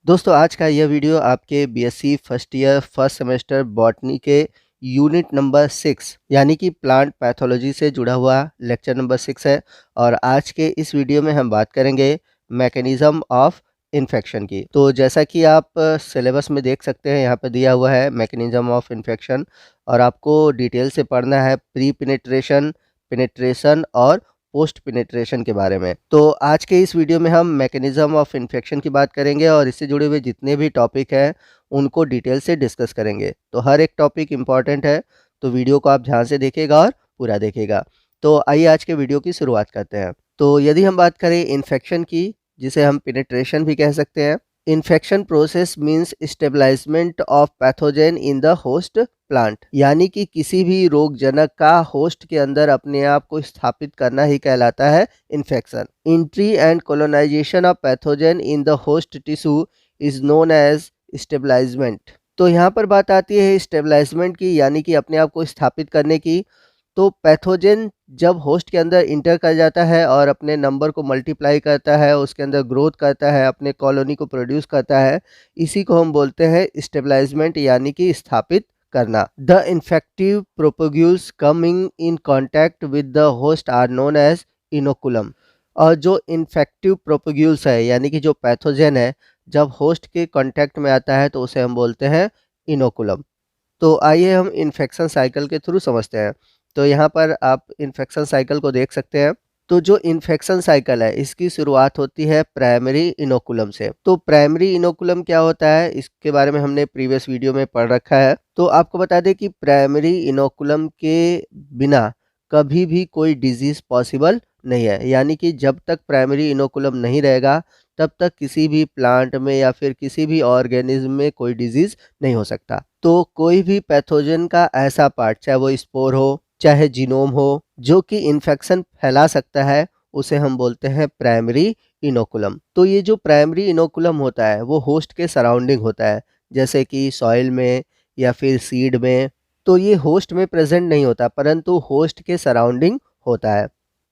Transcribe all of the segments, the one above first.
दोस्तों आज का यह वीडियो आपके BSc first year first semester botany के यूनिट नंबर 6 यानी कि प्लांट पैथोलॉजी से जुड़ा हुआ लेक्चर नंबर 6 है। और आज के इस वीडियो में हम बात करेंगे मैकेनिज्म ऑफ इन्फेक्शन की। तो जैसा कि आप सिलेबस में देख सकते हैं, यहाँ पर दिया हुआ है मैकेनिज्म ऑफ इन्फेक्शन और आपको डिटेल से पढ़ना है प्री पेनिट्रेशन, पेनिट्रेशन और पोस्ट पेनिट्रेशन के बारे में। तो आज के इस वीडियो में हम मैकेनिज्म ऑफ इन्फेक्शन की बात करेंगे और इससे जुड़े हुए जितने भी टॉपिक हैं उनको डिटेल से डिस्कस करेंगे। तो हर एक टॉपिक इम्पॉर्टेंट है, तो वीडियो को आप ध्यान से देखिएगा और पूरा देखिएगा। तो आइए आज के वीडियो की शुरुआत करते हैं। तो यदि हम बात करें इन्फेक्शन की, जिसे हम पेनिट्रेशन भी कह सकते हैं, infection process means establishment of pathogen in the host plant, यानी कि किसी भी रोगजनक का होस्ट के अंदर अपने आप को स्थापित करना ही कहलाता है infection. Entry and colonization of pathogen in the host tissue is known as establishment. तो यहाँ पर बात आती है स्टेबलाइजमेंट की, यानी कि अपने आप को स्थापित करने की। तो पैथोजेन जब होस्ट के अंदर इंटर कर जाता है और अपने नंबर को मल्टीप्लाई करता है, उसके अंदर ग्रोथ करता है, अपने कॉलोनी को प्रोड्यूस करता है, इसी को हम बोलते हैं स्टेबलाइजमेंट यानी कि स्थापित करना। The infective propagules coming in contact with the host are known as inoculum. और जो इन्फेक्टिव प्रोपोग्यूल्स है यानी कि जो पैथोजेन है, जब होस्ट के कॉन्टैक्ट में आता है तो उसे हम बोलते हैं इनोकुलम। तो आइए हम इन्फेक्शन साइकिल के थ्रू समझते हैं। तो यहाँ पर आप इन्फेक्शन साइकिल को देख सकते हैं। तो जो इन्फेक्शन साइकिल है इसकी शुरुआत होती है प्राइमरी इनोकुलम से। तो प्राइमरी इनोकुलम क्या होता है, इसके बारे में हमने प्रीवियस वीडियो में पढ़ रखा है। तो आपको बता दें कि प्राइमरी इनोकुलम के बिना कभी भी कोई डिजीज पॉसिबल नहीं है, यानी कि जब तक प्राइमरी इनोकुलम नहीं रहेगा तब तक किसी भी प्लांट में या फिर किसी भी ऑर्गेनिज्म में कोई डिजीज नहीं हो सकता। तो कोई भी पैथोजन का ऐसा पार्ट, चाहे वो स्पोर हो चाहे जीनोम हो, जो कि इन्फेक्शन फैला सकता है, उसे हम बोलते हैं प्राइमरी इनोकुलम। तो ये जो प्राइमरी इनोकुलम होता है वो होस्ट के सराउंडिंग होता है, जैसे कि सॉइल में या फिर सीड में। तो ये होस्ट में प्रेजेंट नहीं होता परंतु होस्ट के सराउंडिंग होता है।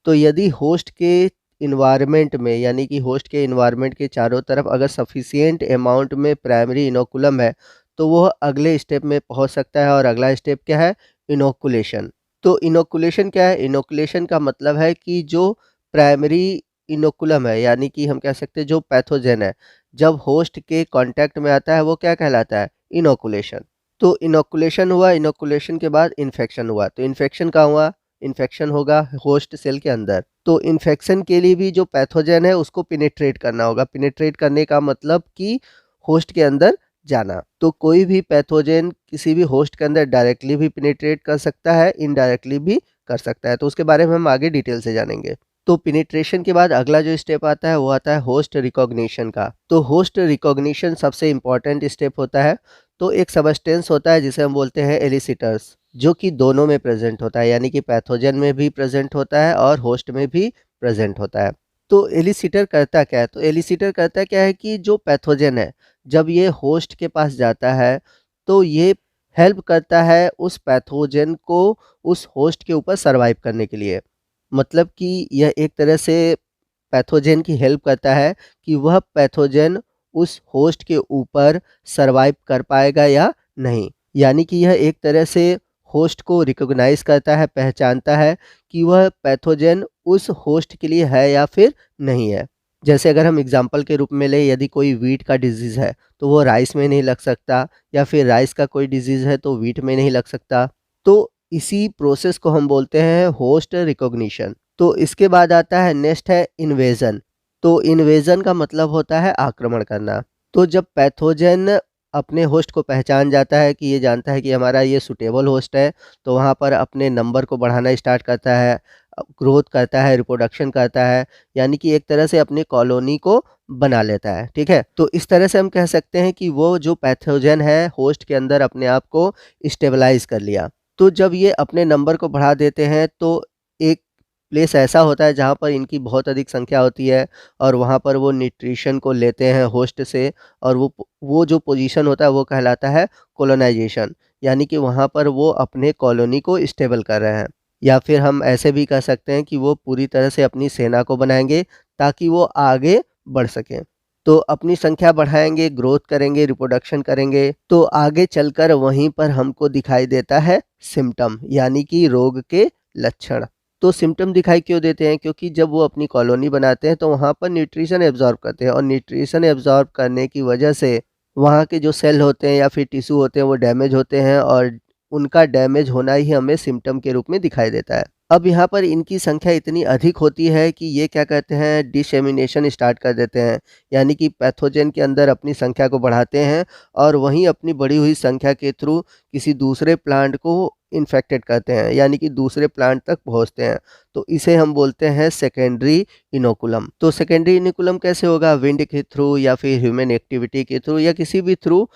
तो यदि होस्ट के इन्वायरमेंट में यानी कि होस्ट के इन्वायरमेंट के चारों तरफ अगर सफिशिएंट अमाउंट में प्राइमरी इनोकुलम है तो वह अगले स्टेप में पहुंच सकता है। और अगला स्टेप क्या है, इनोकुलेशन। तो इनोकुलेशन क्या है, इनोकुलेशन का मतलब है कि जो प्राइमरी इनोकुलम है यानी कि हम कह सकते हैं जो पैथोजन है, जब होस्ट के कांटेक्ट में आता है वो क्या कहलाता है, इनोकुलेशन। तो इनोकुलेशन हुआ, इनोकुलेशन के बाद इन्फेक्शन हुआ। तो इन्फेक्शन कहाँ हुआ, इन्फेक्शन होगा होस्ट सेल के अंदर। तो इन्फेक्शन के लिए भी जो पैथोजन है उसको पिनेट्रेट करना होगा। पिनेट्रेट करने का मतलब कि होस्ट के अंदर जाना। तो कोई भी पैथोजन किसी भी होस्ट के अंदर डायरेक्टली भी पिनेट्रेट कर सकता है, इनडायरेक्टली भी कर सकता है। तो उसके बारे में हम आगे डिटेल से जानेंगे। तो पिनेट्रेशन के बाद अगला जो स्टेप आता है वो आता है होस्ट रिकॉग्निशन का। तो होस्ट रिकॉग्निशन सबसे इंपॉर्टेंट स्टेप होता है। तो एक सबस्टेंस होता है जिसे हम बोलते हैं एलिसिटर्स, जो कि दोनों में प्रेजेंट होता है, यानी कि पैथोजन में भी प्रेजेंट होता है और होस्ट में भी प्रेजेंट होता है। तो एलिसिटर करता क्या है, तो एलिसिटर करता क्या है कि जो पैथोजन है जब ये होस्ट के पास जाता है तो ये हेल्प करता है उस पैथोजन को उस होस्ट के ऊपर सरवाइव करने के लिए। मतलब कि यह एक तरह से पैथोजन की हेल्प करता है कि वह पैथोजन उस होस्ट के ऊपर सरवाइव कर पाएगा या नहीं। यानी कि यह एक तरह से होस्ट को रिकॉग्नाइज करता है, पहचानता है कि वह पैथोजन उस होस्ट के लिए है या फिर नहीं है। जैसे अगर हम एग्जाम्पल के रूप में लें, यदि कोई वीट का डिजीज़ है तो वो राइस में नहीं लग सकता, या फिर राइस का कोई डिजीज़ है तो वीट में नहीं लग सकता। तो इसी प्रोसेस को हम बोलते हैं होस्ट रिकॉग्निशन। तो इसके बाद आता है नेक्स्ट है इन्वेजन। तो इन्वेजन का मतलब होता है आक्रमण करना। तो जब पैथोजन अपने होस्ट को पहचान जाता है कि ये जानता है कि हमारा ये सुटेबल होस्ट है, तो वहाँ पर अपने नंबर को बढ़ाना स्टार्ट करता है, ग्रोथ करता है, रिप्रोडक्शन करता है, यानी कि एक तरह से अपनी कॉलोनी को बना लेता है। ठीक है, तो इस तरह से हम कह सकते हैं कि वो जो पैथोजन है होस्ट के अंदर अपने आप को स्टेबलाइज कर लिया। तो जब ये अपने नंबर को बढ़ा देते हैं तो एक प्लेस ऐसा होता है जहाँ पर इनकी बहुत अधिक संख्या होती है और वहाँ पर वो न्यूट्रिशन को लेते हैं होस्ट से, और वो जो पोजीशन होता है वो कहलाता है कोलोनाइजेशन, यानी कि वहाँ पर वो अपने कॉलोनी को स्टेबल कर रहे हैं। या फिर हम ऐसे भी कह सकते हैं कि वो पूरी तरह से अपनी सेना को बनाएंगे ताकि वो आगे बढ़ सकें। तो अपनी संख्या बढ़ाएँगे, ग्रोथ करेंगे, रिप्रोडक्शन करेंगे, तो आगे चलकर वहीं पर हमको दिखाई देता है सिम्पटम, यानी कि रोग के लक्षण। तो सिम्पटम दिखाई क्यों देते हैं? क्योंकि जब वो अपनी कॉलोनी बनाते हैं तो वहाँ पर न्यूट्रिशन एब्ज़ॉर्ब करते हैं और न्यूट्रिशन एब्ज़ॉर्ब करने की वजह से वहाँ के जो सेल होते हैं या फिर टिश्यू होते हैं वो डैमेज होते हैं और उनका डैमेज होना ही हमें सिम्पटम के रूप में दिखाई देता है। अब यहाँ पर इनकी संख्या इतनी अधिक होती है कि ये क्या कहते हैं, डिसेमिनेशन स्टार्ट कर देते हैं, यानी कि पैथोजन के अंदर अपनी संख्या को बढ़ाते हैं और वहीं अपनी बढ़ी हुई संख्या के थ्रू किसी दूसरे प्लांट को इन्फेक्टेड करते हैं, यानी कि दूसरे प्लांट तक पहुँचते हैं। तो इसे हम बोलते हैं सेकेंडरी इनोकुलम। तो सेकेंडरी इनोकुलम कैसे होगा? विंड के थ्रू या फिर ह्यूमन एक्टिविटी के थ्रू या किसी भी थ्रू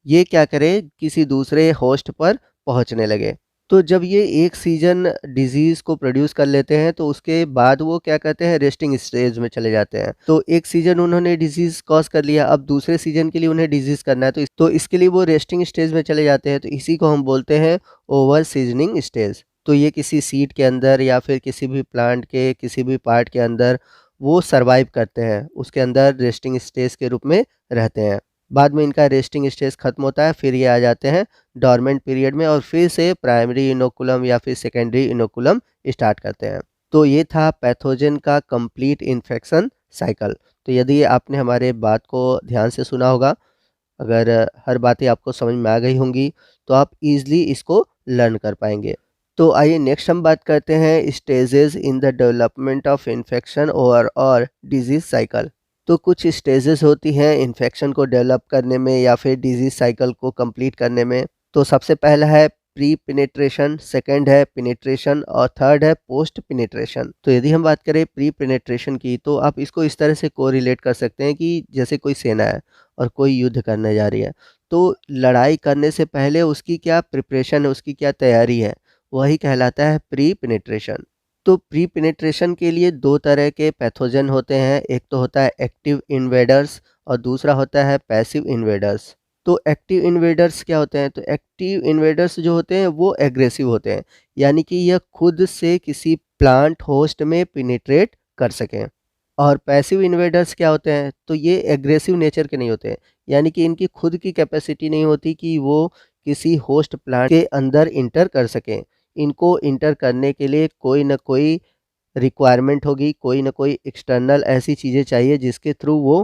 ये क्या करे, किसी दूसरे होस्ट पर पहुंचने लगे। तो जब ये एक सीजन डिजीज़ को प्रोड्यूस कर लेते हैं तो उसके बाद वो क्या कहते हैं, रेस्टिंग स्टेज में चले जाते हैं। तो एक सीजन उन्होंने डिजीज़ कॉज कर लिया, अब दूसरे सीजन के लिए उन्हें डिजीज़ करना है तो इसके लिए वो रेस्टिंग स्टेज में चले जाते हैं। तो इसी को हम बोलते हैं ओवर सीजनिंग स्टेज। तो ये किसी सीड के अंदर या फिर किसी भी प्लांट के किसी भी पार्ट के अंदर वो सर्वाइव करते हैं, उसके अंदर रेस्टिंग स्टेज के रूप में रहते हैं। बाद में इनका रेस्टिंग स्टेज खत्म होता है, फिर ये आ जाते हैं डॉर्मेंट पीरियड में और फिर से प्राइमरी इनोकुलम या फिर सेकेंडरी इनोकुलम स्टार्ट करते हैं। तो ये था पैथोजन का कंप्लीट इन्फेक्शन साइकिल। तो यदि आपने हमारे बात को ध्यान से सुना होगा, अगर हर बातें आपको समझ में आ गई होंगी तो आप इजीली इसको लर्न कर पाएंगे। तो आइए नेक्स्ट हम बात करते हैं stages in the development of infection और डिजीज साइकिल। तो कुछ स्टेजेस होती हैं इन्फेक्शन को डेवलप करने में या फिर डिजीज साइकिल को कंप्लीट करने में। तो सबसे पहला है प्री पिनेट्रेशन, सेकंड है पिनेट्रेशन और थर्ड है पोस्ट पिनेट्रेशन। तो यदि हम बात करें प्री पिनेट्रेशन की तो आप इसको इस तरह से कोरिलेट कर सकते हैं कि जैसे कोई सेना है और कोई युद्ध करने जा रही है, तो लड़ाई करने से पहले उसकी क्या प्रिपरेशन है, उसकी क्या तैयारी है, वही कहलाता है प्री पिनेट्रेशन। तो प्री पेनिट्रेशन के लिए दो तरह के पैथोजन होते हैं, एक तो होता है एक्टिव इन्वेडर्स और दूसरा होता है पैसिव इन्वेडर्स। तो एक्टिव इन्वेडर्स क्या होते हैं? तो एक्टिव इन्वेडर्स जो होते हैं वो एग्रेसिव होते हैं, यानी कि यह खुद से किसी प्लांट होस्ट में पेनिट्रेट कर सकें। और पैसिव इन्वेडर्स क्या होते हैं? तो ये एग्रेसिव नेचर के नहीं होते हैं, यानी कि इनकी खुद की कैपेसिटी नहीं होती कि वो किसी होस्ट प्लांट के अंदर इंटर कर सकें। इनको इंटर करने के लिए कोई न कोई रिक्वायरमेंट होगी, कोई न कोई एक्सटर्नल ऐसी चीज़ें चाहिए जिसके थ्रू वो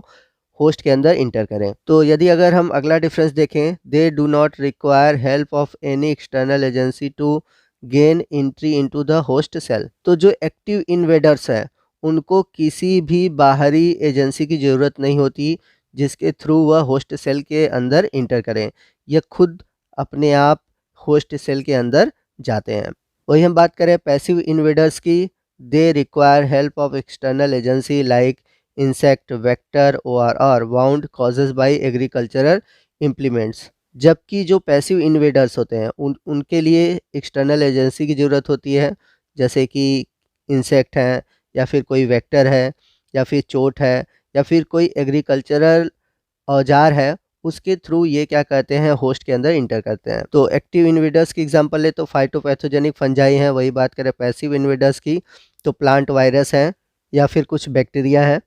होस्ट के अंदर इंटर करें। तो यदि अगर हम अगला डिफरेंस देखें, they do not require help of any external agency to gain entry into the host cell. तो जो एक्टिव इन्वेडर्स हैं उनको किसी भी बाहरी एजेंसी की ज़रूरत नहीं होती जिसके थ्रू वह होस्ट सेल के अंदर इंटर करें। यह खुद अपने आप होस्ट सेल के अंदर जाते हैं। वही हम बात करें पैसिव इन्वेडर्स की, they require help of external agency like insect, vector और wound causes by agricultural implements. जबकि जो पैसिव इन्वेडर्स होते हैं उनके लिए एक्सटर्नल एजेंसी की ज़रूरत होती है, जैसे कि इंसेक्ट हैं या फिर कोई वेक्टर है या फिर चोट है या फिर कोई एग्रीकल्चरल औजार है, उसके थ्रू ये क्या करते हैं, होस्ट के अंदर इंटर करते हैं। तो एक्टिव इन्वेडर्स की एग्जांपल ले तो फाइटोपैथोजेनिक फंजाई हैं। वही बात करें पैसिव इन्वेडर्स की तो प्लांट वायरस हैं या फिर कुछ बैक्टीरिया है।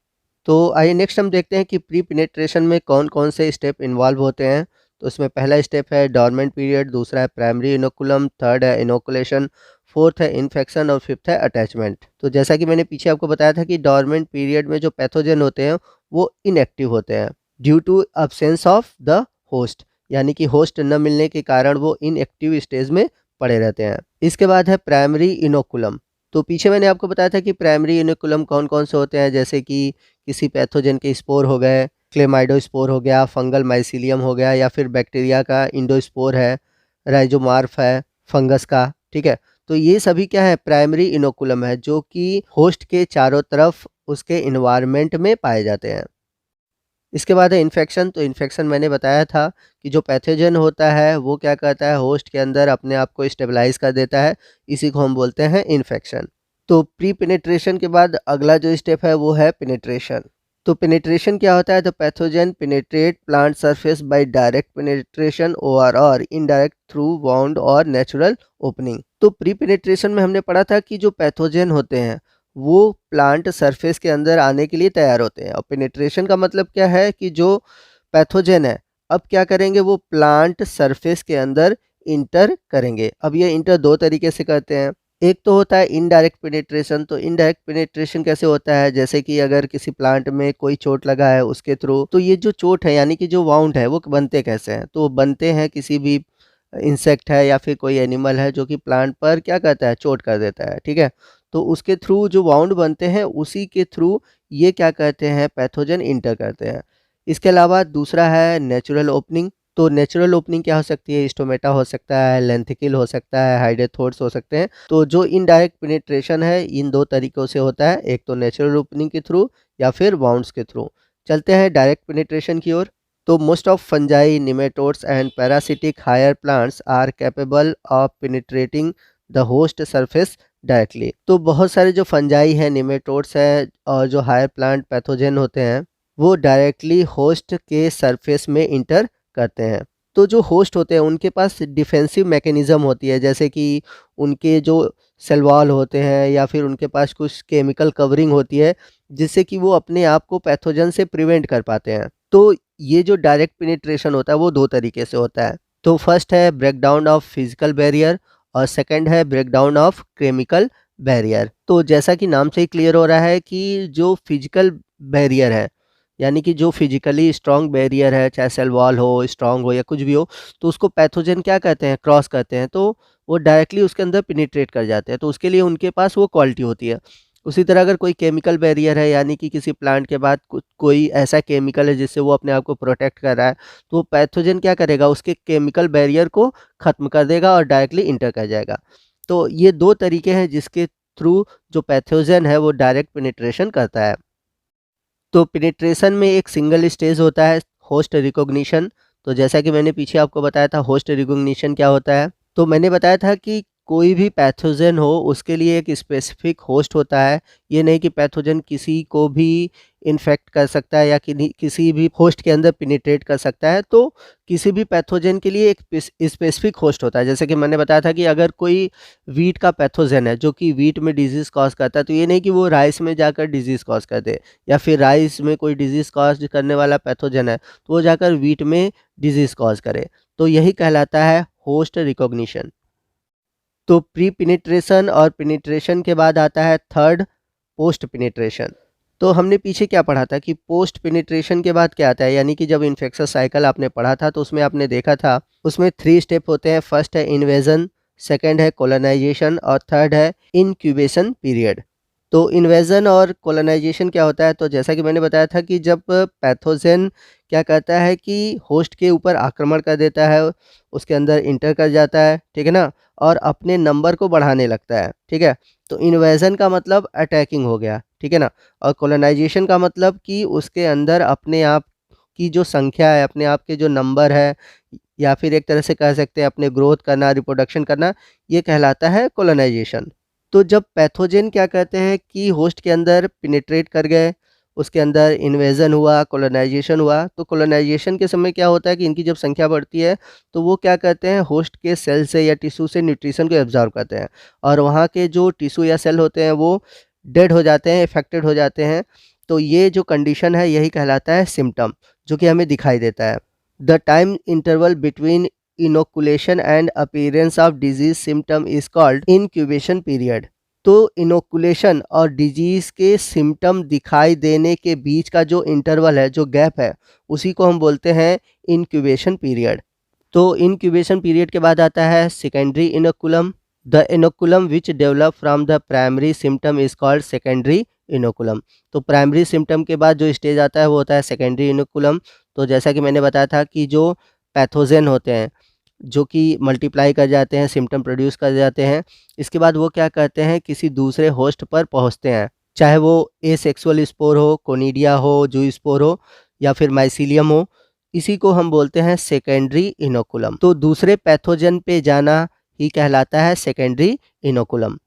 तो आइए नेक्स्ट हम देखते हैं कि प्री पेनिट्रेशन में कौन कौन से स्टेप इन्वॉल्व होते हैं। तो इसमें पहला स्टेप है डॉर्मेंट पीरियड, दूसरा है प्राइमरी इनोकुलम, थर्ड है इनोकुलेशन, फोर्थ है इन्फेक्शन और फिफ्थ है अटैचमेंट। तो जैसा कि मैंने पीछे आपको बताया था कि डॉर्मेंट पीरियड में जो पैथोजन होते हैं वो इनएक्टिव होते हैं due to absence of the host, यानी कि होस्ट न मिलने के कारण वो इनएक्टिव स्टेज में पड़े रहते हैं। इसके बाद है प्राइमरी इनोकुलम। तो पीछे मैंने आपको बताया था कि प्राइमरी इनोकुलम कौन कौन से होते हैं, जैसे कि किसी पैथोजन के स्पोर हो गए, क्लेमाइडोस्पोर हो गया, फंगल माइसीलियम हो गया या फिर बैक्टीरिया का इंडोस्पोर है, राइजोमार्फ है फंगस का, ठीक है। तो ये सभी क्या है, प्राइमरी इनोकुलम है जो कि होस्ट के चारों तरफ उसके इन्वायरमेंट में पाए जाते हैं। इसके बाद है इन्फेक्शन। तो इन्फेक्शन मैंने बताया था कि जो पैथोजन होता है वो क्या करता है, होस्ट के अंदर अपने आप को स्टेबलाइज कर देता है, इसी को हम बोलते हैं इन्फेक्शन। तो प्री पेनिट्रेशन के बाद अगला जो स्टेप है वो है पेनिट्रेशन। तो पेनिट्रेशन क्या होता है, the pathogen penetrate plant surface by direct penetration और इनडायरेक्ट थ्रू वाउंड और नेचुरल ओपनिंग। तो प्री पेनिट्रेशन में हमने पढ़ा था कि जो पैथोजन होते हैं वो प्लांट सरफेस के अंदर आने के लिए तैयार होते हैं। और पेनिट्रेशन का मतलब क्या है कि जो पैथोजन है अब क्या करेंगे, वो प्लांट सरफेस के अंदर इंटर करेंगे। अब ये इंटर दो तरीके से करते हैं। एक तो होता है इनडायरेक्ट पेनिट्रेशन। तो इनडायरेक्ट पेनिट्रेशन कैसे होता है, जैसे कि अगर किसी प्लांट में कोई चोट लगा है उसके थ्रू, तो ये जो चोट है यानी कि जो वाउंड है वो बनते कैसे हैं, तो बनते हैं किसी भी इंसेक्ट है या फिर कोई एनिमल है जो कि प्लांट पर क्या करता है, चोट कर देता है, ठीक है। तो उसके थ्रू जो वाउंड बनते हैं उसी के थ्रू ये क्या कहते हैं, पैथोजन इंटर करते हैं। इसके अलावा दूसरा है नेचुरल ओपनिंग। तो नेचुरल ओपनिंग क्या हो सकती है, स्टोमेटा हो सकता है, लेंथिकल हो सकता है, हाइडेथोड्स हो सकते हैं। तो जो इनडायरेक्ट पेनिट्रेशन है इन दो तरीकों से होता है, एक तो नेचुरल ओपनिंग के थ्रू या फिर वाउंड्स के थ्रू। चलते हैं डायरेक्ट पेनिट्रेशन की ओर। तो most of fungi, nematodes and parasitic higher plants are capable of penetrating the host surface directly. तो बहुत सारे जो फंजाई हैं, निमेटोड्स हैं और जो हायर प्लांट पैथोजन होते हैं वो डायरेक्टली होस्ट के सरफेस में इंटर करते हैं। तो जो होस्ट होते हैं उनके पास डिफेंसिव मैकेनिज्म होती है, जैसे कि उनके जो सेल वॉल होते हैं या फिर उनके पास कुछ केमिकल कवरिंग होती है जिससे कि वो अपने आप को पैथोजन से प्रिवेंट कर पाते हैं। तो ये जो डायरेक्ट पेनिट्रेशन होता है वो दो तरीके से होता है। तो फर्स्ट है ब्रेकडाउन ऑफ फिजिकल बैरियर और सेकंड है ब्रेकडाउन ऑफ केमिकल बैरियर। तो जैसा कि नाम से ही क्लियर हो रहा है कि जो फिजिकल बैरियर है यानी कि जो फिजिकली स्ट्रॉन्ग बैरियर है, चाहे सेल वॉल हो, स्ट्रॉन्ग हो या कुछ भी हो, तो उसको पैथोजन क्या कहते हैं, क्रॉस करते हैं। तो वो डायरेक्टली उसके अंदर पेनिट्रेट कर जाते हैं, तो उसके लिए उनके पास वो क्वालिटी होती है। उसी तरह अगर कोई केमिकल बैरियर है यानी कि किसी प्लांट के बाद कोई ऐसा केमिकल है जिससे वो अपने आप को प्रोटेक्ट कर रहा है, तो वो पैथोजन क्या करेगा, उसके केमिकल बैरियर को ख़त्म कर देगा और डायरेक्टली इंटर कर जाएगा। तो ये दो तरीके हैं जिसके थ्रू जो पैथोजन है वो डायरेक्ट पेनिट्रेशन करता है। तो पेनिट्रेशन में एक सिंगल स्टेज होता है, होस्ट रिकॉग्निशन। तो जैसा कि मैंने पीछे आपको बताया था होस्ट रिकॉग्निशन क्या होता है, तो मैंने बताया था कि कोई भी पैथोजन हो उसके लिए एक स्पेसिफिक होस्ट होता है। ये नहीं कि पैथोजन किसी को भी इन्फेक्ट कर सकता है या किसी भी होस्ट के अंदर पेनिट्रेट कर सकता है। तो किसी भी पैथोजन के लिए एक स्पेसिफिक होस्ट होता है। जैसे कि मैंने बताया था कि अगर कोई वीट का पैथोजन है जो कि वीट में डिजीज़ कॉज करता है, तो ये नहीं कि वो राइस में जाकर डिजीज़ कॉज कर दे, या फिर राइस में कोई डिजीज़ कॉज करने वाला पैथोजन है तो वो जाकर वीट में डिजीज़ कॉज करे। तो यही कहलाता है होस्ट रिकॉग्निशन। तो प्री पेनिट्रेशन और पेनिट्रेशन के बाद आता है थर्ड, पोस्ट पेनिट्रेशन। तो हमने पीछे क्या पढ़ा था कि पोस्ट पेनिट्रेशन के बाद क्या आता है, यानी कि जब इन्फेक्शन साइकिल आपने पढ़ा था तो उसमें आपने देखा था उसमें 3 स्टेप होते हैं। फर्स्ट है इन्वेजन, सेकंड है कोलोनाइजेशन और थर्ड है इनक्यूबेशन पीरियड। तो इन्वेजन और कोलोनाइजेशन क्या होता है, तो जैसा कि मैंने बताया था कि जब पैथोजन क्या करता है कि होस्ट के ऊपर आक्रमण कर देता है, उसके अंदर इंटर कर जाता है, ठीक है ना, और अपने नंबर को बढ़ाने लगता है, ठीक है। तो इन्वेजन का मतलब अटैकिंग हो गया, ठीक है ना, और कोलोनाइजेशन का मतलब कि उसके अंदर अपने आप की जो संख्या है, अपने आप के जो नंबर है, या फिर एक तरह से कह सकते हैं अपने ग्रोथ करना, रिप्रोडक्शन करना, ये कहलाता है कोलोनाइजेशन। तो जब पैथोजन क्या कहते हैं कि होस्ट के अंदर पेनिट्रेट कर गए, उसके अंदर इन्वेजन हुआ, कोलोनाइजेशन हुआ, तो कोलोनाइजेशन के समय क्या होता है कि इनकी जब संख्या बढ़ती है तो वो क्या करते हैं, होस्ट के सेल से या टिश्यू से न्यूट्रिशन को एब्जॉर्ब करते हैं और वहाँ के जो टिश्यू या सेल होते हैं वो डेड हो जाते हैं, इफेक्टेड हो जाते हैं। तो ये जो कंडीशन है यही कहलाता है सिम्टम, जो कि हमें दिखाई देता है। The time interval between inoculation and appearance of disease symptom is called incubation period। तो इनोकुलेशन और डिजीज़ के सिम्टम दिखाई देने के बीच का जो इंटरवल है, जो गैप है, उसी को हम बोलते हैं इंक्यूबेशन पीरियड। तो इंक्यूबेशन पीरियड के बाद आता है secondary inoculum. The inoculum which develop from the primary symptom is called secondary inoculum. तो प्राइमरी सिम्टम के बाद जो स्टेज आता है वो होता है सेकेंडरी इनोकुलम। तो जैसा कि मैंने बताया था कि जो पैथोजन होते हैं जो कि मल्टीप्लाई कर जाते हैं, सिम्टम प्रोड्यूस कर जाते हैं, इसके बाद वो क्या करते हैं, किसी दूसरे होस्ट पर पहुंचते हैं, चाहे वो एसेक्सुअल स्पोर हो, कोनिडिया हो, जू स्पोर हो या फिर माइसीलियम हो। इसी को हम बोलते हैं सेकेंडरी इनोकुलम। तो दूसरे पैथोजन पे जाना ही कहलाता है सेकेंडरी इनोकुलम।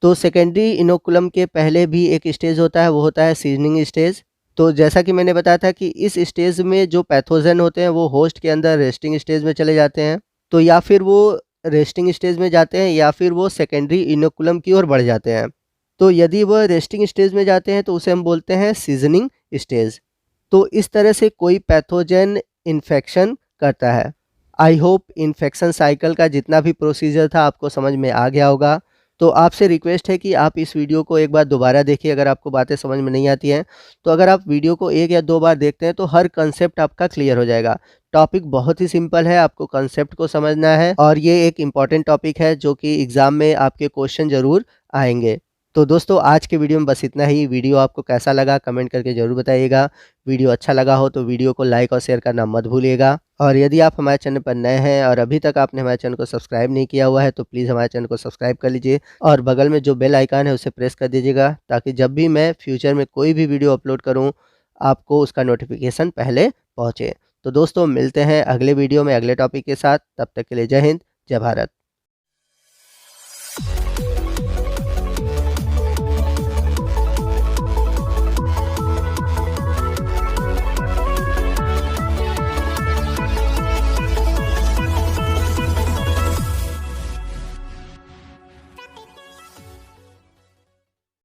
तो सेकेंडरी इनोकुलम के पहले भी एक स्टेज होता है, वो होता है सीजनिंग स्टेज। तो जैसा कि मैंने बताया था कि इस स्टेज में जो पैथोजन होते हैं वो होस्ट के अंदर रेस्टिंग स्टेज में चले जाते हैं। तो या फिर वो रेस्टिंग स्टेज में जाते हैं या फिर वो सेकेंडरी इनोकुलम की ओर बढ़ जाते हैं। तो यदि वह रेस्टिंग स्टेज में जाते हैं तो उसे हम बोलते हैं सीजनिंग स्टेज। तो इस तरह से कोई पैथोजन इन्फेक्शन करता है। आई होप इन्फेक्शन साइकिल का जितना भी प्रोसीजर था आपको समझ में आ गया होगा। तो आपसे रिक्वेस्ट है कि आप इस वीडियो को एक बार दोबारा देखिए अगर आपको बातें समझ में नहीं आती हैं। तो अगर आप वीडियो को 1 या 2 बार देखते हैं तो हर कंसेप्ट आपका क्लियर हो जाएगा। टॉपिक बहुत ही सिंपल है, आपको कंसेप्ट को समझना है और ये एक इम्पॉर्टेंट टॉपिक है जो कि एग्ज़ाम में आपके क्वेश्चन ज़रूर आएँगे। तो दोस्तों आज के वीडियो में बस इतना ही। वीडियो आपको कैसा लगा कमेंट करके ज़रूर बताइएगा। वीडियो अच्छा लगा हो तो वीडियो को लाइक और शेयर करना मत भूलिएगा। और यदि आप हमारे चैनल पर नए हैं और अभी तक आपने हमारे चैनल को सब्सक्राइब नहीं किया हुआ है तो प्लीज़ हमारे चैनल को सब्सक्राइब कर लीजिए और बगल में जो बेल आइकन है उसे प्रेस कर दीजिएगा ताकि जब भी मैं फ्यूचर में कोई भी वीडियो अपलोड करूँ आपको उसका नोटिफिकेशन पहले पहुँचे। तो दोस्तों मिलते हैं अगले वीडियो में अगले टॉपिक के साथ। तब तक के लिए जय हिंद, जय भारत।